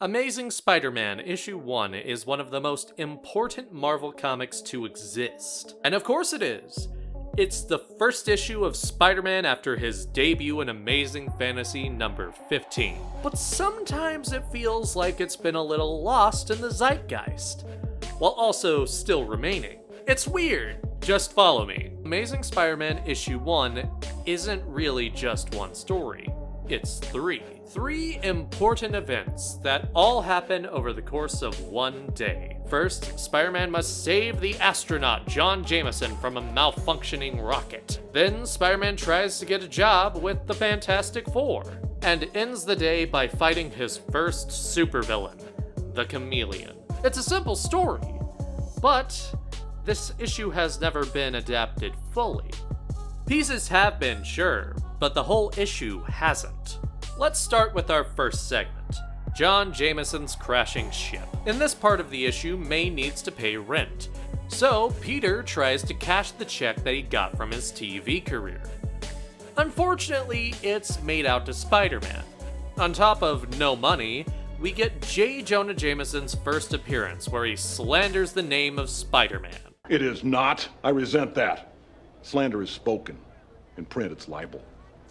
Amazing Spider-Man issue 1 is one of the most important Marvel comics to exist. And of course it is. It's the first issue of Spider-Man after his debut in Amazing Fantasy number 15. But sometimes it feels like it's been a little lost in the zeitgeist, while also still remaining. It's weird. Just follow me. Amazing Spider-Man issue 1 isn't really just one story. It's three. Three important events that all happen over the course of one day. First, Spider-Man must save the astronaut John Jameson from a malfunctioning rocket. Then, Spider-Man tries to get a job with the Fantastic Four, and ends the day by fighting his first supervillain, the Chameleon. It's a simple story, but this issue has never been adapted fully. Pieces have been, sure, but the whole issue hasn't. Let's start with our first segment, John Jameson's crashing ship. In this part of the issue, May needs to pay rent, so Peter tries to cash the check that he got from his TV career. Unfortunately, it's made out to Spider-Man. On top of no money, we get J. Jonah Jameson's first appearance where he slanders the name of Spider-Man. It is not. I resent that. Slander is spoken. In print, it's libel.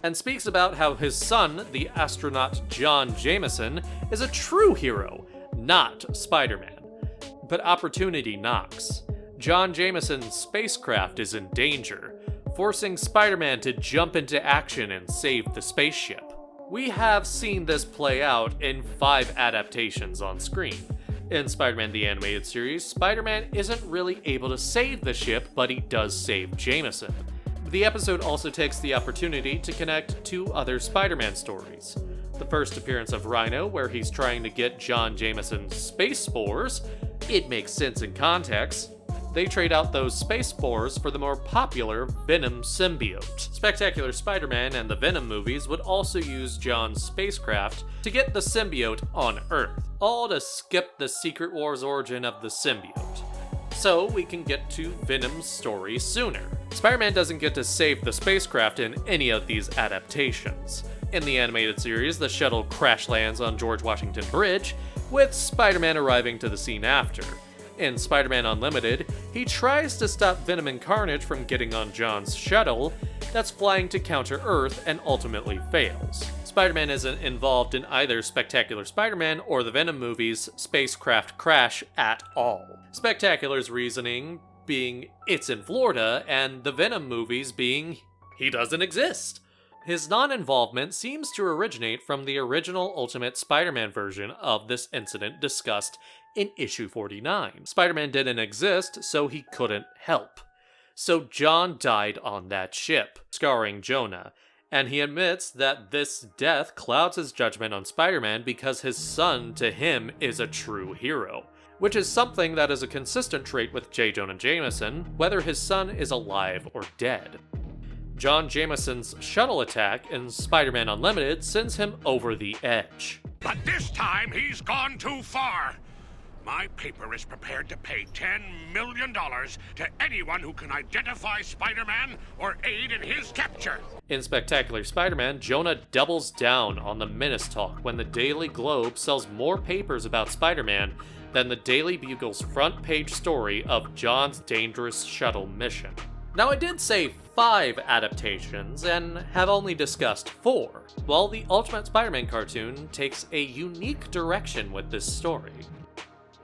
And speaks about how his son, the astronaut John Jameson, is a true hero, not Spider-Man. But opportunity knocks. John Jameson's spacecraft is in danger, forcing Spider-Man to jump into action and save the spaceship. We have seen this play out in 5 adaptations on screen. In Spider-Man the Animated Series, Spider-Man isn't really able to save the ship, but he does save Jameson. The episode also takes the opportunity to connect 2 other Spider-Man stories. The first appearance of Rhino, where he's trying to get John Jameson's space spores. It makes sense in context. They trade out those space spores for the more popular Venom symbiote. Spectacular Spider-Man and the Venom movies would also use John's spacecraft to get the symbiote on Earth, all to skip the Secret Wars origin of the symbiote. So we can get to Venom's story sooner. Spider-Man doesn't get to save the spacecraft in any of these adaptations. In the animated series, the shuttle crash lands on George Washington Bridge, with Spider-Man arriving to the scene after. In Spider-Man Unlimited, he tries to stop Venom and Carnage from getting on John's shuttle that's flying to counter Earth and ultimately fails. Spider-Man isn't involved in either Spectacular Spider-Man or the Venom movies' spacecraft crash at all. Spectacular's reasoning being it's in Florida, and the Venom movies being he doesn't exist. His non-involvement seems to originate from the original Ultimate Spider-Man version of this incident discussed in issue 49. Spider-Man didn't exist, so he couldn't help. So John died on that ship, scarring Jonah, and he admits that this death clouds his judgment on Spider-Man because his son, to him, is a true hero, which is something that is a consistent trait with J. Jonah Jameson, whether his son is alive or dead. John Jameson's shuttle attack in Spider-Man Unlimited sends him over the edge. But this time he's gone too far. My paper is prepared to pay $10 million to anyone who can identify Spider-Man or aid in his capture. In Spectacular Spider-Man, Jonah doubles down on the Menace talk when the Daily Globe sells more papers about Spider-Man than the Daily Bugle's front page story of John's dangerous shuttle mission. Now, I did say 5 adaptations and have only discussed 4, while the Ultimate Spider-Man cartoon takes a unique direction with this story.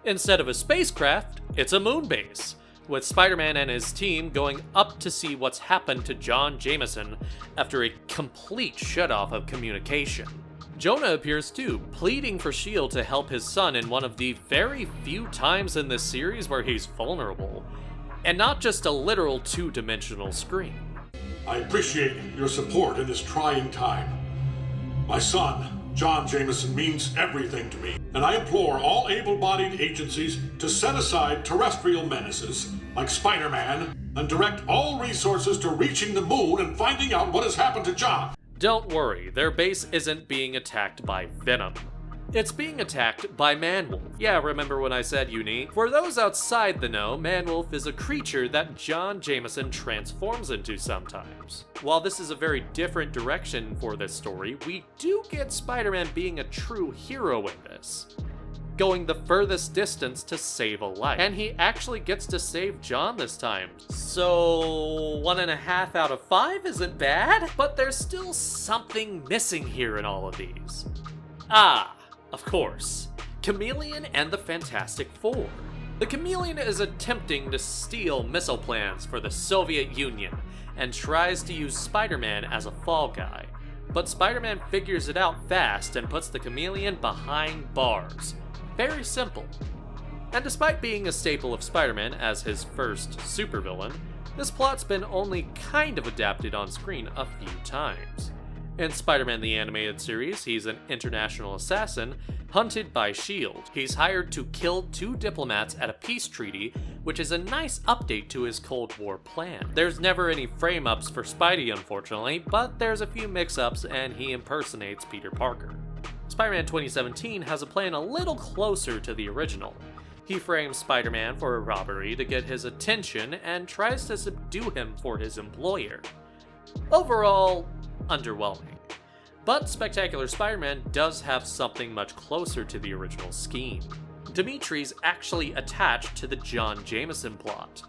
Instead of a spacecraft, it's a moon base, with Spider-Man and his team going up to see what's happened to John Jameson after a complete shutoff of communication. Jonah appears too, pleading for S.H.I.E.L.D. to help his son in one of the very few times in this series where he's vulnerable, and not just a literal 2-dimensional screen. I appreciate your support in this trying time. My son, John Jameson, means everything to me, and I implore all able-bodied agencies to set aside terrestrial menaces, like Spider-Man, and direct all resources to reaching the moon and finding out what has happened to John. Don't worry, their base isn't being attacked by Venom. It's being attacked by Manwolf. Yeah, remember when I said unique? For those outside the know, Manwolf is a creature that John Jameson transforms into sometimes. While this is a very different direction for this story, we do get Spider-Man being a true hero in this. going the furthest distance to save a life. And he actually gets to save John this time. So 1.5 out of 5 isn't bad, but there's still something missing here in all of these. Ah, of course, Chameleon and the Fantastic Four. The Chameleon is attempting to steal missile plans for the Soviet Union and tries to use Spider-Man as a fall guy. But Spider-Man figures it out fast and puts the Chameleon behind bars. Very simple. And despite being a staple of Spider-Man as his first supervillain, this plot's been only kind of adapted on screen a few times. In Spider-Man the Animated Series, he's an international assassin hunted by S.H.I.E.L.D. He's hired to kill 2 diplomats at a peace treaty, which is a nice update to his Cold War plan. There's never any frame-ups for Spidey, unfortunately, but there's a few mix-ups and he impersonates Peter Parker. Spider-Man 2017 has a plan a little closer to the original. He frames Spider-Man for a robbery to get his attention and tries to subdue him for his employer. Overall, underwhelming. But Spectacular Spider-Man does have something much closer to the original scheme. Dimitri's actually attached to the John Jameson plot.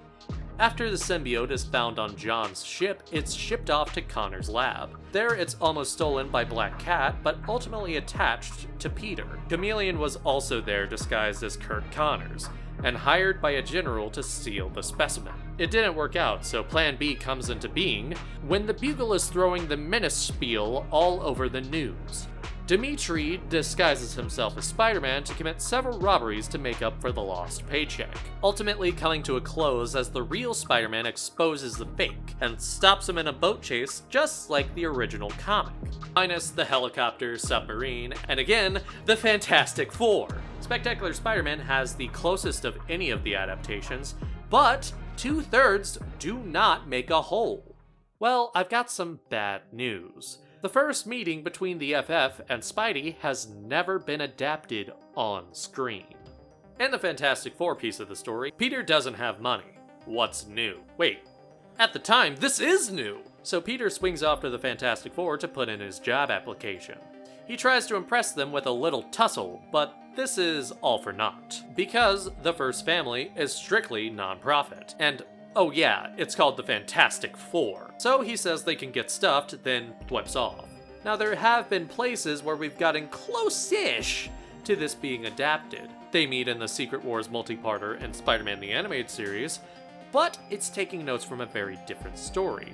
After the symbiote is found on John's ship, it's shipped off to Connor's lab. There it's almost stolen by Black Cat, but ultimately attached to Peter. Chameleon was also there disguised as Curt Connors, and hired by a general to steal the specimen. It didn't work out, so Plan B comes into being when the Bugle is throwing the menace spiel all over the news. Dimitri disguises himself as Spider-Man to commit several robberies to make up for the lost paycheck, ultimately coming to a close as the real Spider-Man exposes the fake and stops him in a boat chase just like the original comic, minus the helicopter, submarine, and again, the Fantastic Four. Spectacular Spider-Man has the closest of any of the adaptations, but 2/3 do not make a whole. Well, I've got some bad news. The first meeting between the FF and Spidey has never been adapted on screen. In the Fantastic Four piece of the story, Peter doesn't have money. What's new? Wait, at the time, this is new! So Peter swings off to the Fantastic Four to put in his job application. He tries to impress them with a little tussle, but this is all for naught, because the First Family is strictly non-profit, and oh yeah, it's called the Fantastic Four. So he says they can get stuffed, then flips off. Now there have been places where we've gotten close-ish to this being adapted. They meet in the Secret Wars multi-parter in Spider-Man the Animated Series, but it's taking notes from a very different story.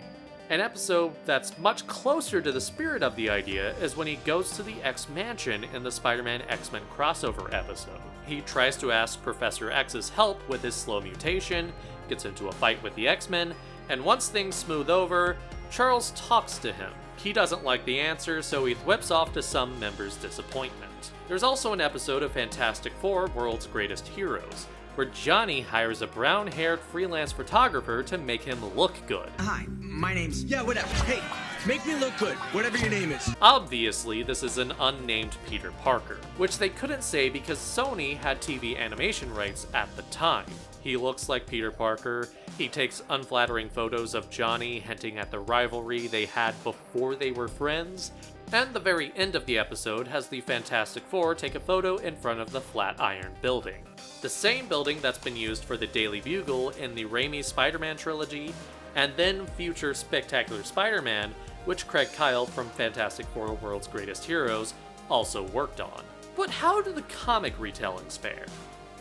An episode that's much closer to the spirit of the idea is when he goes to the X-Mansion in the Spider-Man X-Men crossover episode. He tries to ask Professor X's help with his slow mutation, gets into a fight with the X-Men, and once things smooth over, Charles talks to him. He doesn't like the answer, so he whips off to some member's disappointment. There's also an episode of Fantastic Four: World's Greatest Heroes, where Johnny hires a brown-haired freelance photographer to make him look good. Hi, my name's... Yeah, whatever. Hey, make me look good, whatever your name is. Obviously, this is an unnamed Peter Parker, which they couldn't say because Sony had TV animation rights at the time. He looks like Peter Parker. He takes unflattering photos of Johnny, hinting at the rivalry they had before they were friends. And the very end of the episode has the Fantastic Four take a photo in front of the Flatiron Building. The same building that's been used for the Daily Bugle in the Raimi Spider-Man trilogy, and then future Spectacular Spider-Man, which Craig Kyle from Fantastic Four: World's Greatest Heroes also worked on. But how do the comic retellings fare?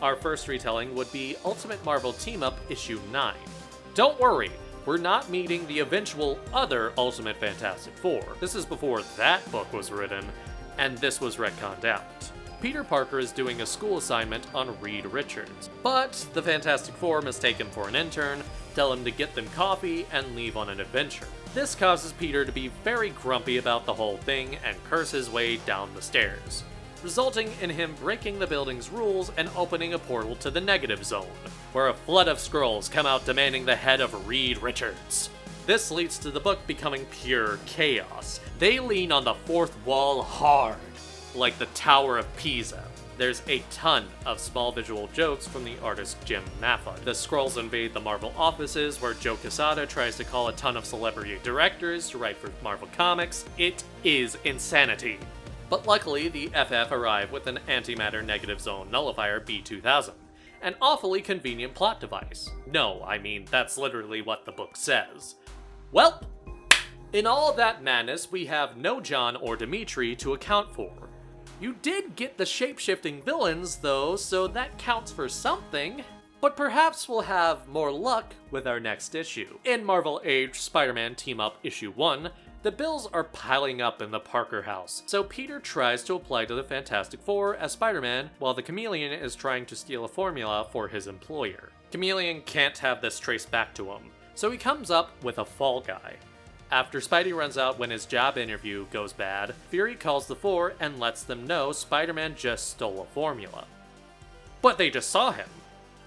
Our first retelling would be Ultimate Marvel Team-Up Issue 9. Don't worry, we're not meeting the eventual other Ultimate Fantastic Four. This is before that book was written, and this was retconned out. Peter Parker is doing a school assignment on Reed Richards, but the Fantastic Four mistake him for an intern, tell him to get them coffee, and leave on an adventure. This causes Peter to be very grumpy about the whole thing and curse his way down the stairs, resulting in him breaking the building's rules and opening a portal to the Negative Zone, where a flood of Skrulls come out demanding the head of Reed Richards. This leads to the book becoming pure chaos. They lean on the fourth wall hard, like the Tower of Pisa. There's a ton of small visual jokes from the artist Jim Maffut. The Skrulls invade the Marvel offices, where Joe Quesada tries to call a ton of celebrity directors to write for Marvel Comics. It is insanity. But luckily, the FF arrive with an antimatter negative zone nullifier B2000, an awfully convenient plot device. No, I mean, that's literally what the book says. Welp! In all that madness, we have no John or Dimitri to account for. You did get the shape-shifting villains, though, so that counts for something. But perhaps we'll have more luck with our next issue. In Marvel Age Spider-Man Team-Up Issue 1, the bills are piling up in the Parker house, so Peter tries to apply to the Fantastic Four as Spider-Man, while the Chameleon is trying to steal a formula for his employer. Chameleon can't have this traced back to him, so he comes up with a fall guy. After Spidey runs out when his job interview goes bad, Fury calls the Four and lets them know Spider-Man just stole a formula. But they just saw him.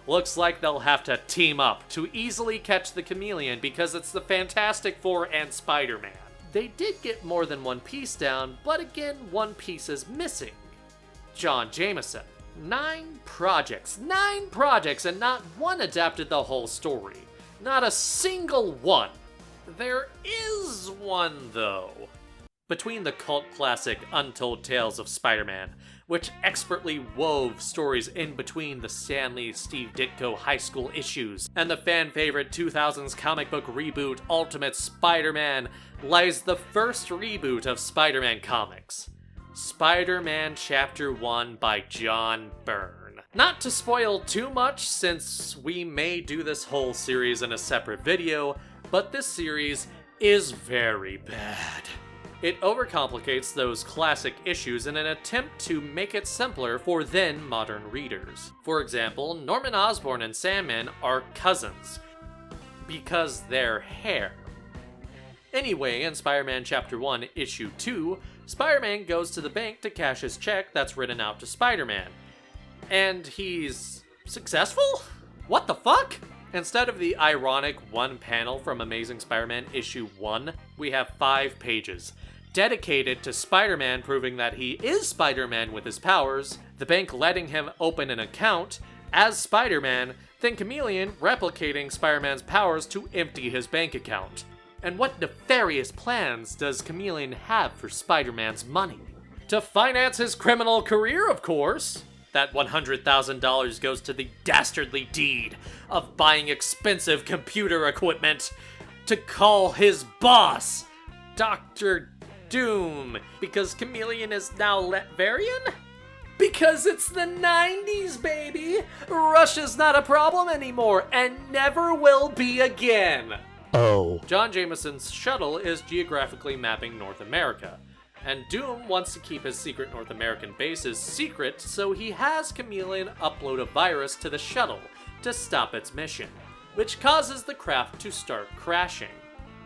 Looks like they'll have to team up to easily catch the Chameleon because it's the Fantastic Four and Spider-Man. They did get more than one piece down, but again, one piece is missing. John Jameson. 9 projects, and not one adapted the whole story. Not a single one. There is one, though. Between the cult classic Untold Tales of Spider-Man, which expertly wove stories in between the Stan Lee Steve Ditko high school issues, and the fan-favorite 2000s comic book reboot Ultimate Spider-Man, lies the first reboot of Spider-Man comics, Spider-Man Chapter 1 by John Byrne. Not to spoil too much, since we may do this whole series in a separate video, but this series is very bad. It overcomplicates those classic issues in an attempt to make it simpler for then modern readers. For example, Norman Osborn and Sandman are cousins, because they're hair. Anyway, in Spider-Man Chapter 1, Issue 2, Spider-Man goes to the bank to cash his check that's written out to Spider-Man. And he's successful? What the fuck? Instead of the ironic one panel from Amazing Spider-Man Issue 1, we have 5 pages, dedicated to Spider-Man proving that he is Spider-Man with his powers, the bank letting him open an account as Spider-Man, then Chameleon replicating Spider-Man's powers to empty his bank account. And what nefarious plans does Chameleon have for Spider-Man's money? To finance his criminal career, of course! That $100,000 goes to the dastardly deed of buying expensive computer equipment to call his boss, Dr. Doom, because Chameleon is now Letvarian? Because it's the 90s, baby! Russia's not a problem anymore, and never will be again! Oh. John Jameson's shuttle is geographically mapping North America, and Doom wants to keep his secret North American bases secret, so he has Chameleon upload a virus to the shuttle to stop its mission, which causes the craft to start crashing.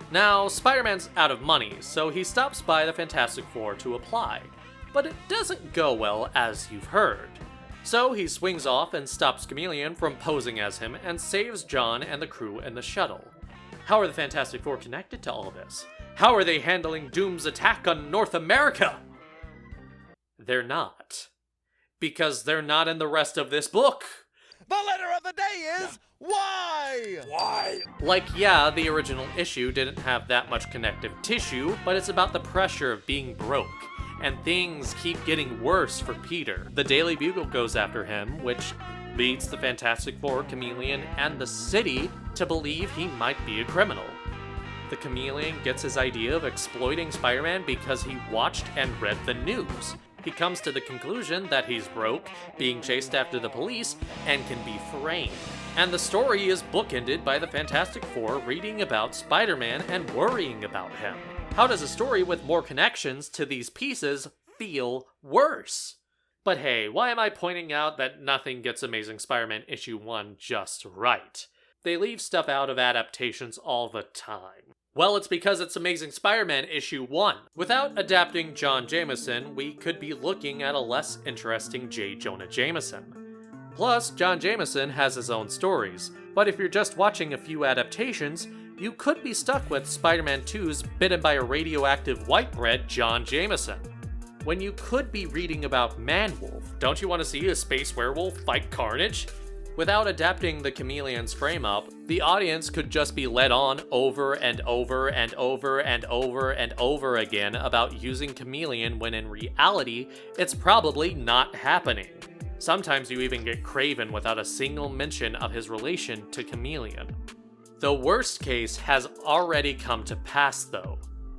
Now, Spider-Man's out of money, so he stops by the Fantastic Four to apply, but it doesn't go well, as you've heard. So he swings off and stops Chameleon from posing as him and saves John and the crew in the shuttle. How are the Fantastic Four connected to all this? How are they handling Doom's attack on North America? They're not. Because they're not in the rest of this book. The letter of the day is why? Why? Like, yeah, the original issue didn't have that much connective tissue, but it's about the pressure of being broke, and things keep getting worse for Peter. The Daily Bugle goes after him, which leads the Fantastic Four, Chameleon, and the city to believe he might be a criminal. The Chameleon gets his idea of exploiting Spider-Man because he watched and read the news. He comes to the conclusion that he's broke, being chased after the police, and can be framed. And the story is bookended by the Fantastic Four reading about Spider-Man and worrying about him. How does a story with more connections to these pieces feel worse? But hey, why am I pointing out that nothing gets Amazing Spider-Man Issue 1 just right? They leave stuff out of adaptations all the time. Well, it's because it's Amazing Spider-Man Issue 1. Without adapting John Jameson, we could be looking at a less interesting J. Jonah Jameson. Plus, John Jameson has his own stories, but if you're just watching a few adaptations, you could be stuck with Spider-Man 2's bitten by a radioactive white bread John Jameson. When you could be reading about Manwolf, don't you want to see a space werewolf fight Carnage? Without adapting the Chameleon's frame-up, the audience could just be led on over and over and over and over and over again about using Chameleon when in reality, it's probably not happening. Sometimes you even get Kraven without a single mention of his relation to Chameleon. The worst case has already come to pass though.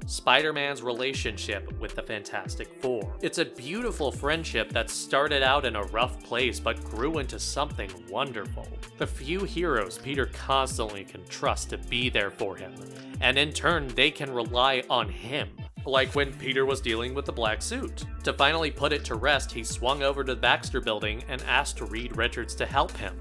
Spider-Man's relationship with the Fantastic Four. It's a beautiful friendship that started out in a rough place but grew into something wonderful. The few heroes Peter constantly can trust to be there for him, and in turn they can rely on him. Like when Peter was dealing with the black suit. To finally put it to rest, he swung over to the Baxter Building and asked Reed Richards to help him.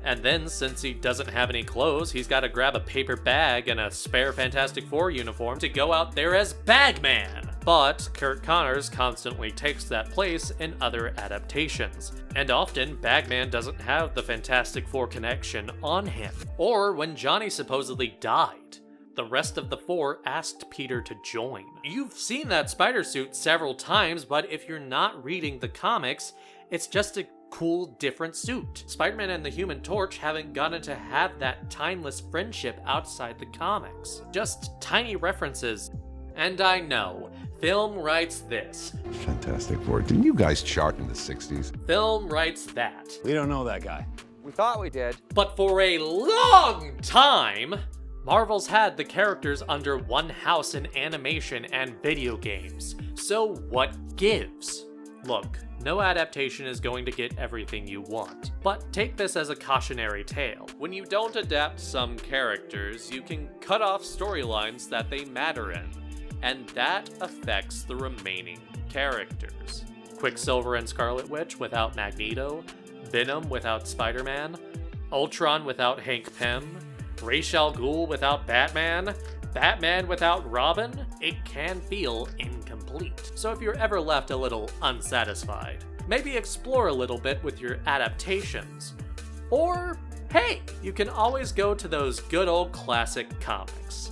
And then, since he doesn't have any clothes, he's got to grab a paper bag and a spare Fantastic Four uniform to go out there as Bagman. But Kurt Connors constantly takes that place in other adaptations, and often Bagman doesn't have the Fantastic Four connection on him. Or when Johnny supposedly died, the rest of the four asked Peter to join. You've seen that spider suit several times, but if you're not reading the comics, it's just a cool, different suit. Spider-Man and the Human Torch haven't gotten to have that timeless friendship outside the comics. Just tiny references. And I know, film writes this. Fantastic Four. Didn't you guys chart in the 60s? Film writes that. We don't know that guy. We thought we did. But for a long time, Marvel's had the characters under one house in animation and video games. So what gives? Look, no adaptation is going to get everything you want, but take this as a cautionary tale. When you don't adapt some characters, you can cut off storylines that they matter in, and that affects the remaining characters. Quicksilver and Scarlet Witch without Magneto, Venom without Spider-Man, Ultron without Hank Pym, Ra's al Ghul without Batman, Batman without Robin, it can feel incomplete. So if you're ever left a little unsatisfied, maybe explore a little bit with your adaptations. Or, hey, you can always go to those good old classic comics.